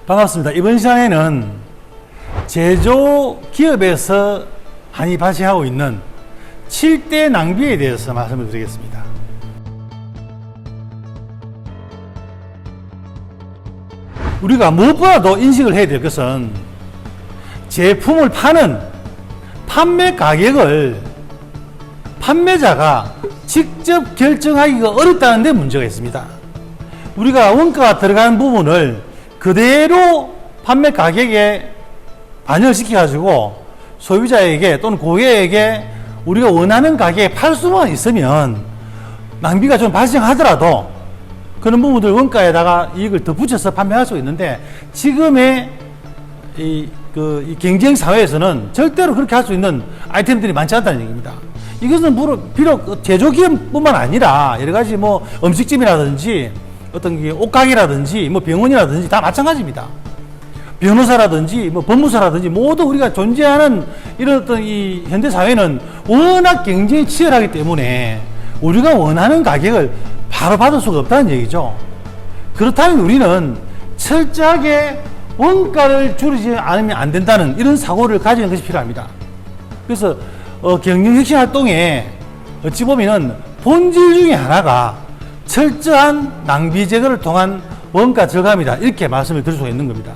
반갑습니다. 이번 시간에는 제조기업에서 많이 발생하고 있는 7대 낭비에 대해서 말씀을 드리겠습니다. 우리가 무엇보다도 인식을 해야 될 것은 제품을 파는 판매 가격을 판매자가 직접 결정하기가 어렵다는 데 문제가 있습니다. 우리가 원가가 들어간 부분을 그대로 판매 가격에 반영시켜 가지고 소비자에게 또는 고객에게 우리가 원하는 가격에 팔 수만 있으면 낭비가 좀 발생하더라도 그런 부분들 원가에다가 이익을 더 붙여서 판매할 수 있는데, 지금의 이 경쟁 사회에서는 절대로 그렇게 할 수 있는 아이템들이 많지 않다는 얘기입니다. 이것은 비록 제조기업뿐만 아니라 여러 가지 뭐 음식점이라든지 어떤 게 옷가게라든지 뭐 병원이라든지 다 마찬가지입니다. 변호사라든지 뭐 법무사라든지 모두 우리가 존재하는 이런 어떤 이 현대 사회는 워낙 경쟁이 치열하기 때문에 우리가 원하는 가격을 바로 받을 수가 없다는 얘기죠. 그렇다면 우리는 철저하게 원가를 줄이지 않으면 안 된다는 이런 사고를 가지는 것이 필요합니다. 그래서 경영혁신 활동에 어찌 보면은 본질 중에 하나가 철저한 낭비 제거를 통한 원가 절감이다, 이렇게 말씀을 드릴 수가 있는 겁니다.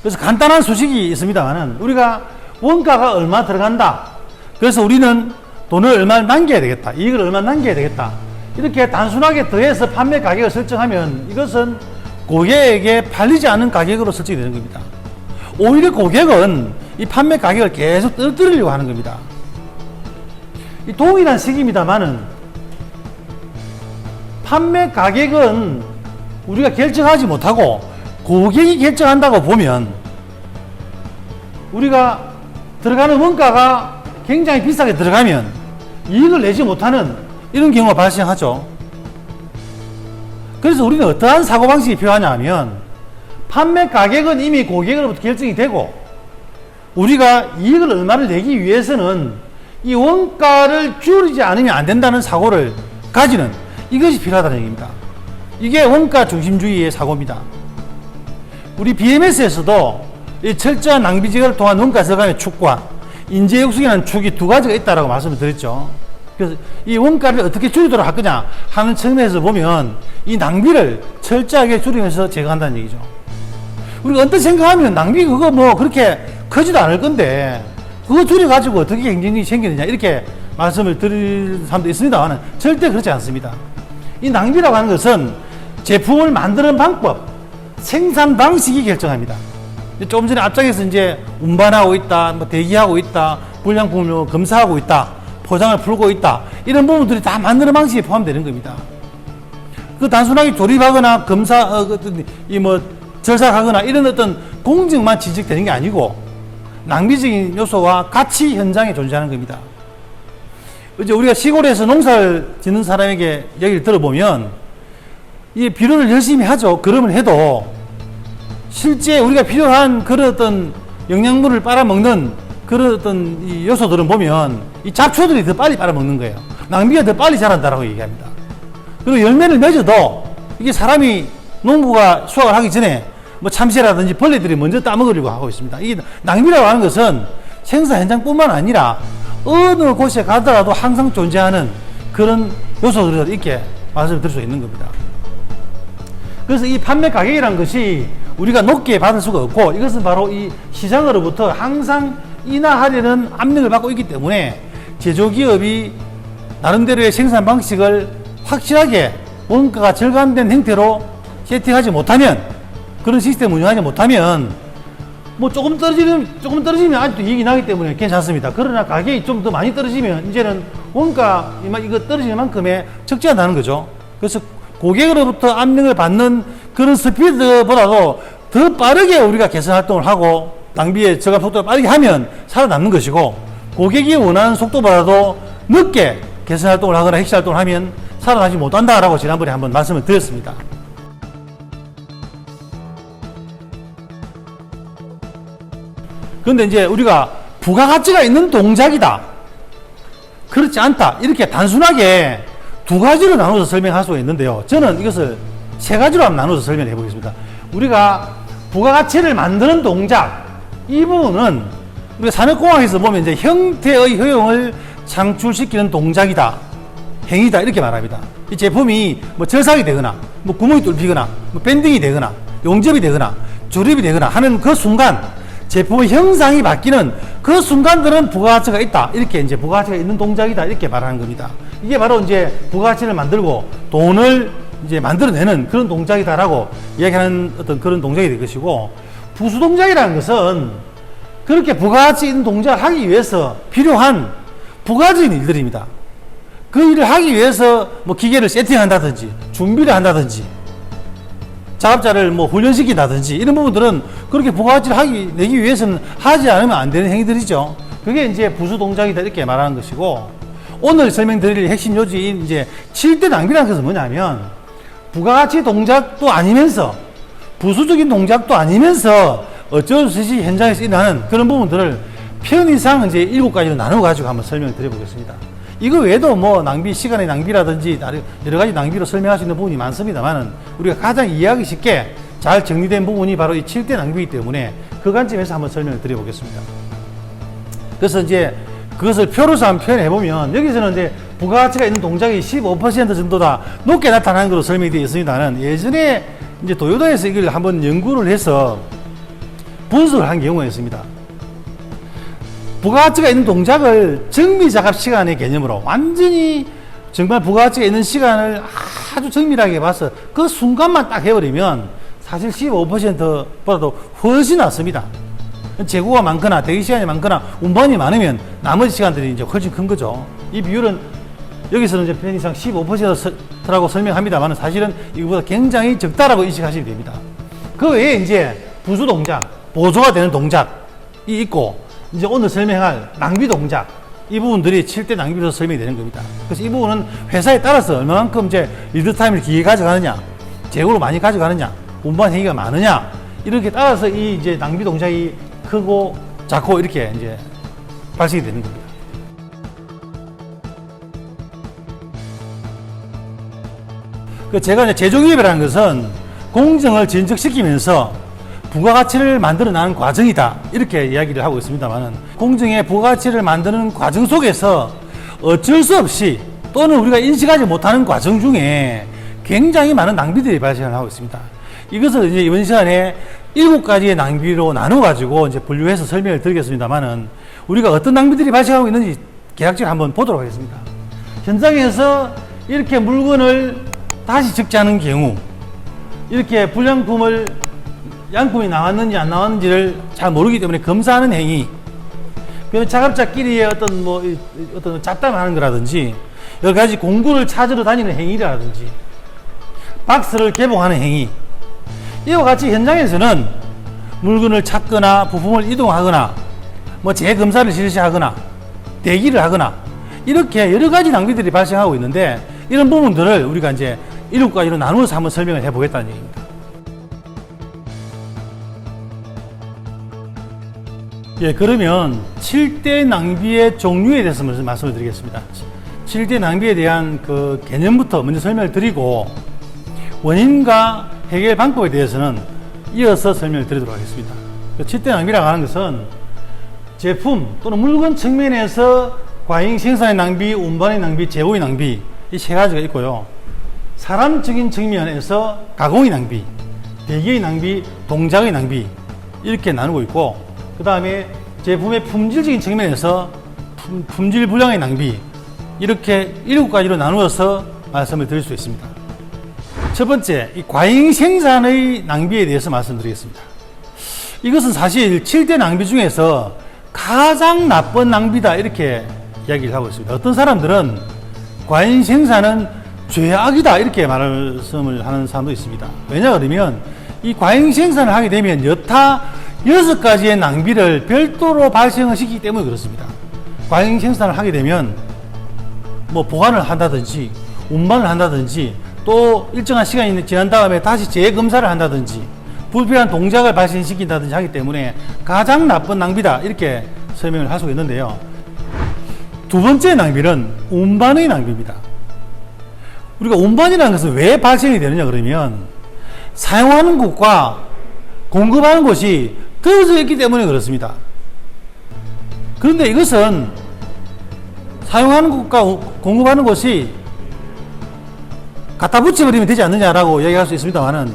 그래서 간단한 수식이 있습니다만은 우리가 원가가 얼마 들어간다, 그래서 우리는 돈을 얼마 남겨야 되겠다, 이익을 얼마 남겨야 되겠다, 이렇게 단순하게 더해서 판매 가격을 설정하면 이것은 고객에게 팔리지 않은 가격으로 설정이 되는 겁니다. 오히려 고객은 이 판매 가격을 계속 떨어뜨리려고 하는 겁니다. 이 동일한 식입니다만은 판매 가격은 우리가 결정하지 못하고 고객이 결정한다고 보면 우리가 들어가는 원가가 굉장히 비싸게 들어가면 이익을 내지 못하는 이런 경우가 발생하죠. 그래서 우리는 어떠한 사고방식이 필요하냐 하면, 판매 가격은 이미 고객으로부터 결정이 되고 우리가 이익을 얼마를 내기 위해서는 이 원가를 줄이지 않으면 안 된다는 사고를 가지는, 이것이 필요하다는 얘기입니다. 이게 원가 중심주의의 사고입니다. 우리 BMS에서도 이 철저한 낭비 제거를 통한 원가 절감의 축과 인재 육성이라는 축이 두 가지가 있다고 말씀을 드렸죠. 그래서 이 원가를 어떻게 줄이도록 할 거냐 하는 측면에서 보면 이 낭비를 철저하게 줄이면서 제거한다는 얘기죠. 우리가 언뜻 생각하면 낭비 그거 뭐 그렇게 크지도 않을 건데 그거 줄여가지고 어떻게 경쟁력이 생기느냐, 이렇게 말씀을 드릴 사람도 있습니다만 절대 그렇지 않습니다. 이 낭비라고 하는 것은 제품을 만드는 방법, 생산 방식이 결정합니다. 조금 전에 앞장에서 이제 운반하고 있다, 뭐 대기하고 있다, 불량품을 검사하고 있다, 포장을 풀고 있다, 이런 부분들이 다 만드는 방식에 포함되는 겁니다. 그 단순하게 조립하거나 검사, 절삭하거나 이런 어떤 공정만 지적되는 게 아니고 낭비적인 요소와 같이 현장에 존재하는 겁니다. 이제 우리가 시골에서 농사를 짓는 사람에게 얘기를 들어보면 이 비료를 열심히 하죠. 그러면 해도 실제 우리가 필요한 그런 어떤 영양분을 빨아먹는 그런 어떤 이 요소들은 보면 이 잡초들이 더 빨리 빨아먹는 거예요. 낭비가 더 빨리 자란다라고 얘기합니다. 그리고 열매를 맺어도 이게 사람이 농부가 수확을 하기 전에 뭐 참새라든지 벌레들이 먼저 따먹으려고 하고 있습니다. 이게 낭비라고 하는 것은 생산 현장뿐만 아니라 어느 곳에 가더라도 항상 존재하는 그런 요소들을 이렇게 말씀을 드릴 수 있는 겁니다. 그래서 이 판매 가격이라는 것이 우리가 높게 받을 수가 없고, 이것은 바로 이 시장으로부터 항상 인하하려는 압력을 받고 있기 때문에 제조기업이 나름대로의 생산 방식을 확실하게 원가가 절감된 형태로 세팅하지 못하면, 그런 시스템을 운영하지 못하면 뭐 조금 떨어지면 아직도 이익이 나기 때문에 괜찮습니다. 그러나 가격이 좀 더 많이 떨어지면 이제는 원가 이거 떨어지는 만큼의 적지 않다는 거죠. 그래서 고객으로부터 압력을 받는 그런 스피드보다도 더 빠르게 우리가 개선 활동을 하고 낭비의 절감 속도를 빠르게 하면 살아남는 것이고, 고객이 원하는 속도보다도 늦게 개선 활동을 하거나 혁신 활동을 하면 살아나지 못한다라고 지난번에 한번 말씀을 드렸습니다. 그런데 이제 우리가 부가가치가 있는 동작이다, 그렇지 않다, 이렇게 단순하게 두 가지로 나눠서 설명할 수가 있는데요. 저는 이것을 세 가지로 한번 나눠서 설명해 보겠습니다. 우리가 부가가치를 만드는 동작, 이 부분은 우리가 산업공학에서 보면 이제 형태의 효용을 창출시키는 동작이다, 행위다, 이렇게 말합니다. 이 제품이 뭐 절삭이 되거나, 뭐 구멍이 뚫히거나, 뭐 밴딩이 되거나, 용접이 되거나, 조립이 되거나 하는 그 순간, 제품의 형상이 바뀌는 그 순간들은 부가가치가 있다, 이렇게 이제 부가가치가 있는 동작이다, 이렇게 말하는 겁니다. 이게 바로 이제 부가가치를 만들고 돈을 이제 만들어내는 그런 동작이다라고 이야기하는 어떤 그런 동작이 될 것이고, 부수 동작이라는 것은 그렇게 부가가치 있는 동작을 하기 위해서 필요한 부가적인 일들입니다. 그 일을 하기 위해서 뭐 기계를 세팅한다든지, 준비를 한다든지, 작업자를 뭐 훈련시킨다든지, 이런 부분들은 그렇게 부가가치를 내기 위해서는 하지 않으면 안 되는 행위들이죠. 그게 이제 부수 동작이다, 이렇게 말하는 것이고, 오늘 설명드릴 핵심 요지인 이제 7대 낭비라는 것은 뭐냐면, 부가가치 동작도 아니면서 부수적인 동작도 아니면서 어쩔 수 없이 현장에서 일어나는 그런 부분들을 편의상 이제 7가지로 나눠 가지고 한번 설명을 드려보겠습니다. 이거 외에도 뭐 낭비, 시간의 낭비라든지 여러 가지 낭비로 설명할 수 있는 부분이 많습니다만은, 우리가 가장 이해하기 쉽게 잘 정리된 부분이 바로 이 7대 낭비이기 때문에 그 관점에서 한번 설명을 드려보겠습니다. 그래서 이제 그것을 표로서 한번 표현해 보면, 여기서는 이제 부가가치가 있는 동작이 15% 정도다 높게 나타나는 것으로 설명이 되어 있습니다는, 예전에 이제 도요타에서 이걸 한번 연구를 해서 분석을 한 경우가 있습니다. 부가가치가 있는 동작을 정밀작업 시간의 개념으로 완전히 정말 부가가치가 있는 시간을 아주 정밀하게 봐서 그 순간만 딱 해버리면 사실 15%보다도 훨씬 낫습니다. 재고가 많거나 대기 시간이 많거나 운반이 많으면 나머지 시간들이 이제 훨씬 큰 거죠. 이 비율은 여기서는 이제 편의상 15%라고 설명합니다만 사실은 이거보다 굉장히 적다라고 인식하시면 됩니다. 그 외에 이제 부수 동작, 보조가 되는 동작이 있고, 이제 오늘 설명할 낭비 동작, 이 부분들이 7대 낭비로 설명이 되는 겁니다. 그래서 이 부분은 회사에 따라서 얼마만큼 이제 리드타임을 길게 가져가느냐, 재고를 많이 가져가느냐, 운반 행위가 많으냐, 이렇게 따라서 이 이제 낭비 동작이 크고 작고 이렇게 이제 발생이 되는 겁니다. 제가 이제 제조기업이라는 것은 공정을 진척시키면서 부가가치를 만들어 나가는 과정이다, 이렇게 이야기를 하고 있습니다만은, 공정의 부가가치를 만드는 과정 속에서 어쩔 수 없이 또는 우리가 인식하지 못하는 과정 중에 굉장히 많은 낭비들이 발생을 하고 있습니다. 이것을 이제 이번 시간에 7가지의 낭비로 나눠 가지고 이제 분류해서 설명을 드리겠습니다만은, 우리가 어떤 낭비들이 발생하고 있는지 계약적으로 한번 보도록 하겠습니다. 현장에서 이렇게 물건을 다시 적재하는 경우, 이렇게 불량품을 양품이 나왔는지 안 나왔는지를 잘 모르기 때문에 검사하는 행위, 작업자끼리의 어떤 잡담을 하는 거라든지, 여러 가지 공구를 찾으러 다니는 행위라든지, 박스를 개봉하는 행위, 이와 같이 현장에서는 물건을 찾거나 부품을 이동하거나 뭐 재검사를 실시하거나 대기를 하거나 이렇게 여러 가지 낭비들이 발생하고 있는데, 이런 부분들을 우리가 이제 7가지로 나누어서 한번 설명을 해보겠다는 얘기입니다. 예, 그러면 7대 낭비의 종류에 대해서 먼저 말씀을 드리겠습니다. 7대 낭비에 대한 그 개념부터 먼저 설명을 드리고, 원인과 해결 방법에 대해서는 이어서 설명을 드리도록 하겠습니다. 7대 낭비라고 하는 것은 제품 또는 물건 측면에서 과잉 생산의 낭비, 운반의 낭비, 재고의 낭비, 이 3가지가 있고요. 사람적인 측면에서 가공의 낭비, 대기의 낭비, 동작의 낭비, 이렇게 나누고 있고, 그 다음에 제품의 품질적인 측면에서 품질 불량의 낭비, 이렇게 7가지로 나누어서 말씀을 드릴 수 있습니다. 첫 번째, 이 과잉 생산의 낭비에 대해서 말씀드리겠습니다. 이것은 사실 7대 낭비 중에서 가장 나쁜 낭비다, 이렇게 이야기를 하고 있습니다. 어떤 사람들은 과잉 생산은 죄악이다, 이렇게 말씀을 하는 사람도 있습니다. 왜냐 그러면 이 과잉 생산을 하게 되면 여타 6가지의 낭비를 별도로 발생을 시키기 때문에 그렇습니다. 과잉 생산을 하게 되면 뭐 보관을 한다든지 운반을 한다든지, 또 일정한 시간이 지난 다음에 다시 재검사를 한다든지 불필요한 동작을 발생시킨다든지 하기 때문에 가장 나쁜 낭비다, 이렇게 설명을 할 수 있는데요. 두 번째 낭비는 운반의 낭비입니다. 우리가 운반이라는 것은 왜 발생이 되느냐 그러면, 사용하는 곳과 공급하는 곳이 떨어져 있기 때문에 그렇습니다. 그런데 이것은 사용하는 곳과 공급하는 곳이 갖다 붙여버리면 되지 않느냐라고 얘기할 수 있습니다만은,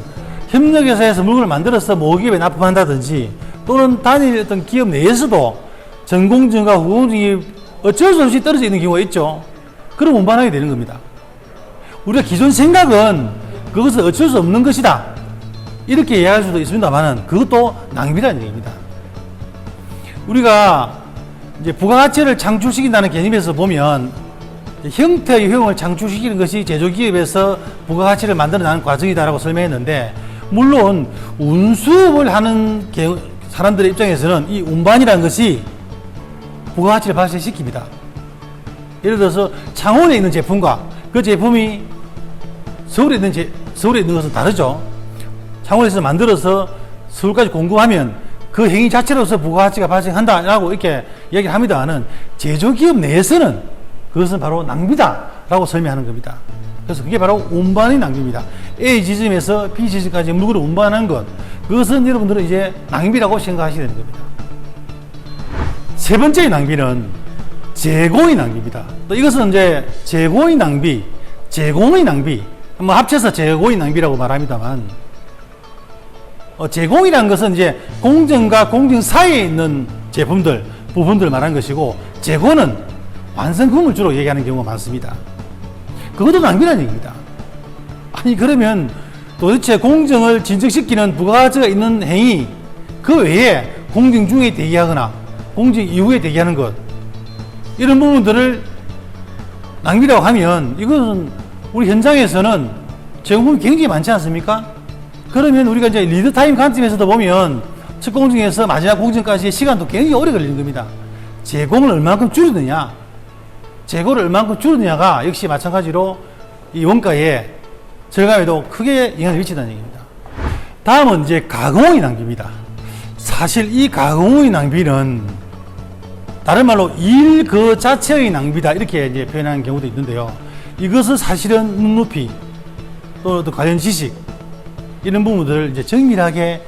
협력회사에서 물건을 만들어서 모기업에 납품한다든지 또는 단일 어떤 기업 내에서도 전공정과 후공정이 어쩔 수 없이 떨어져 있는 경우가 있죠. 그럼 운반하게 되는 겁니다. 우리가 기존 생각은 그것은 어쩔 수 없는 것이다, 이렇게 이해할 수도 있습니다만은 그것도 낭비라는 얘기입니다. 우리가 이제 부가가치를 창출시킨다는 개념에서 보면 형태의 효용을 창출시키는 것이 제조기업에서 부가가치를 만들어내는 과정이다라고 설명했는데, 물론 운수업을 하는 사람들의 입장에서는 이 운반이라는 것이 부가가치를 발생시킵니다. 예를 들어서 창원에 있는 제품과 그 제품이 서울에 있는 것은 다르죠. 창원에서 만들어서 서울까지 공급하면 그 행위 자체로서 부가가치가 발생한다라고 이렇게 얘기를 합니다만은, 제조기업 내에서는 그것은 바로 낭비다라고 설명하는 겁니다. 그래서 그게 바로 운반의 낭비입니다. A 지점에서 B 지점까지 물건을 운반하는 것, 그것은 여러분들은 이제 낭비라고 생각하셔야 되는 겁니다. 세 번째의 낭비는 제공의 낭비입니다. 또 이것은 이제 제공의 낭비, 제공의 낭비, 뭐 합쳐서 제공의 낭비라고 말합니다만, 제공이라는 것은 이제 공정과 공정 사이에 있는 제품들, 부분들을 말하는 것이고, 제공은 완성품을 주로 얘기하는 경우가 많습니다. 그것도 낭비라는 얘기입니다. 아니, 그러면 도대체 공정을 진척시키는 부가가치가 있는 행위, 그 외에 공정 중에 대기하거나 공정 이후에 대기하는 것, 이런 부분들을 낭비라고 하면, 이것은 우리 현장에서는 제공품이 굉장히 많지 않습니까? 그러면 우리가 이제 리드타임 관점에서도 보면 첫 공정에서 마지막 공정까지의 시간도 굉장히 오래 걸리는 겁니다. 제공을 얼마만큼 줄이느냐, 재고를 얼마만큼 줄이느냐가 역시 마찬가지로 이 원가의 절감에도 크게 영향을 미친다는 얘기입니다. 다음은 이제 가공의 낭비입니다. 사실 이 가공의 낭비는 다른 말로 일 그 자체의 낭비다, 이렇게 이제 표현하는 경우도 있는데요. 이것은 사실은 눈높이 또 관련 지식, 이런 부분들을 이제 정밀하게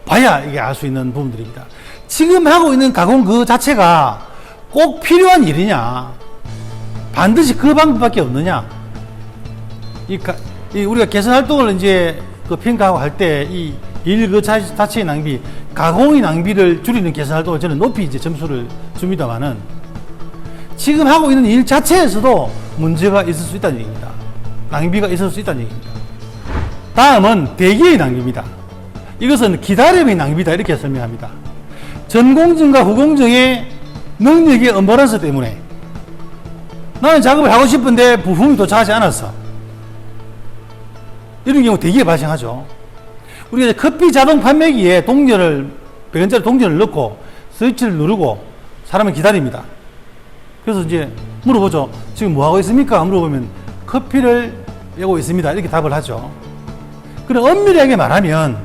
봐야 이게 알 수 있는 부분들입니다. 지금 하고 있는 가공 그 자체가 꼭 필요한 일이냐, 반드시 그 방법밖에 없느냐, 우리가 개선 활동을 이제 그 평가하고 할 때 이 일 그 자체의 낭비, 가공의 낭비를 줄이는 개선 활동을 저는 높이 이제 점수를 줍니다만은, 지금 하고 있는 일 자체에서도 문제가 있을 수 있다는 얘기입니다. 낭비가 있을 수 있다는 얘기입니다. 다음은 대기의 낭비입니다. 이것은 기다림의 낭비다, 이렇게 설명합니다. 전공정과 후공정의 능력의 언밸런스 때문에 나는 작업을 하고 싶은데 부품이 도착하지 않았어. 이런 경우 대기에 발생하죠. 우리가 커피 자동 판매기에 동전을, 100원짜리 동전을 넣고 스위치를 누르고 사람을 기다립니다. 그래서 이제 물어보죠. 지금 뭐 하고 있습니까? 물어보면 커피를 빼고 있습니다, 이렇게 답을 하죠. 그럼 엄밀하게 말하면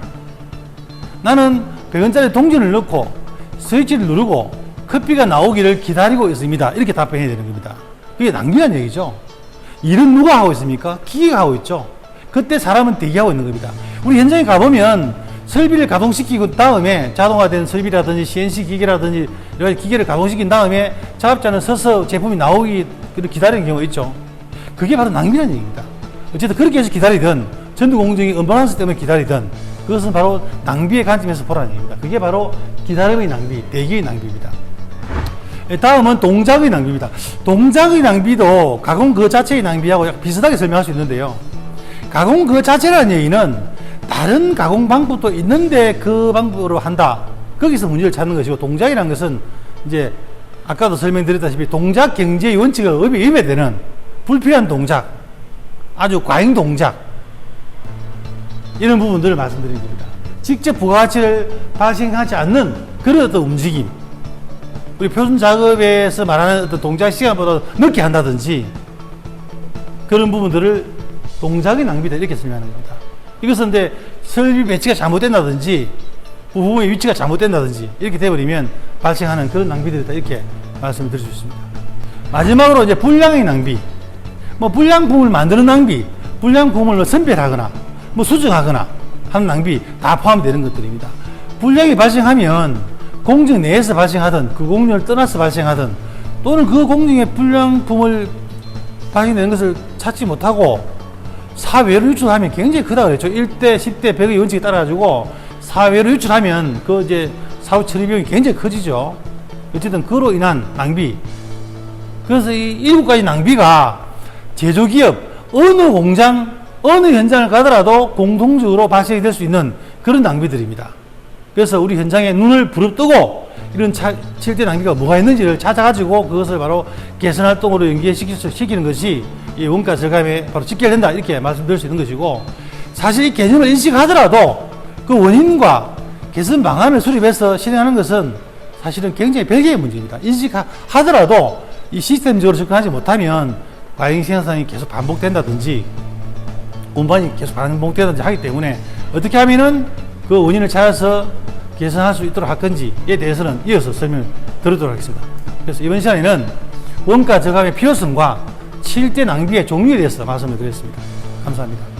나는 100원짜리 동전을 넣고 스위치를 누르고 커피가 나오기를 기다리고 있습니다, 이렇게 답변해야 되는 겁니다. 그게 낭비라는 얘기죠. 일은 누가 하고 있습니까? 기계가 하고 있죠. 그때 사람은 대기하고 있는 겁니다. 우리 현장에 가보면 설비를 가동시키고 다음에 자동화된 설비라든지 CNC 기계라든지 여러 가지 기계를 가동시킨 다음에 작업자는 서서 제품이 나오기 기다리는 경우가 있죠. 그게 바로 낭비라는 얘기입니다. 어쨌든 그렇게 해서 기다리든 전두 공정이 언밸런스 때문에 기다리든 그것은 바로 낭비의 관점에서 보라는 얘기입니다. 그게 바로 기다림의 낭비, 대기의 낭비입니다. 다음은 동작의 낭비입니다. 동작의 낭비도 가공 그 자체의 낭비하고 약간 비슷하게 설명할 수 있는데요. 가공 그 자체라는 얘기는 다른 가공 방법도 있는데 그 방법으로 한다, 거기서 문제를 찾는 것이고, 동작이라는 것은 이제 아까도 설명드렸다시피 동작 경제의 원칙을 위배되는 불필요한 동작, 아주 과잉 동작, 이런 부분들을 말씀드린 겁니다. 직접 부가가치를 발생하지 않는 그런 어떤 움직임, 우리 표준 작업에서 말하는 어떤 동작 시간보다 늦게 한다든지, 그런 부분들을 동작의 낭비다, 이렇게 설명하는 겁니다. 이것은 근데 설비 배치가 잘못된다든지 부품의 위치가 잘못된다든지 이렇게 돼버리면 발생하는 그런 낭비들이다, 이렇게 말씀을 드릴 수 있습니다. 마지막으로 이제 불량의 낭비, 뭐 불량품을 만드는 낭비, 불량품을 선별하거나 뭐 수정하거나 하는 낭비 다 포함되는 것들입니다. 불량이 발생하면 공정 내에서 발생하든 그 공정을 떠나서 발생하든 또는 그 공정의 불량품을 발생되는 것을 찾지 못하고 사외로 유출하면 굉장히 크다 그랬죠. 1대, 10대, 100의 원칙에 따라가지고 사외로 유출하면 그 이제 사후 처리 비용이 굉장히 커지죠. 어쨌든 그로 인한 낭비. 그래서 이 7가지 낭비가 제조기업 어느 공장, 어느 현장을 가더라도 공통적으로 발생이 될 수 있는 그런 낭비들입니다. 그래서 우리 현장에 눈을 부릅뜨고 이런 7대 낭비가 뭐가 있는지를 찾아가지고 그것을 바로 개선 활동으로 연계시키는 것이 이 원가 절감에 바로 직결된다 이렇게 말씀드릴 수 있는 것이고, 사실 이 개념을 인식하더라도 그 원인과 개선 방안을 수립해서 실행하는 것은 사실은 굉장히 별개의 문제입니다. 인식하더라도 이 시스템적으로 접근하지 못하면 과잉 생산이 계속 반복된다든지 운반이 계속 반복된다든지 하기 때문에 어떻게 하면은 그 원인을 찾아서 개선할 수 있도록 할 건지에 대해서는 이어서 설명을 드리도록 하겠습니다. 그래서 이번 시간에는 원가 절감의 필요성과 7대 낭비의 종류에 대해서 말씀을 드렸습니다. 감사합니다.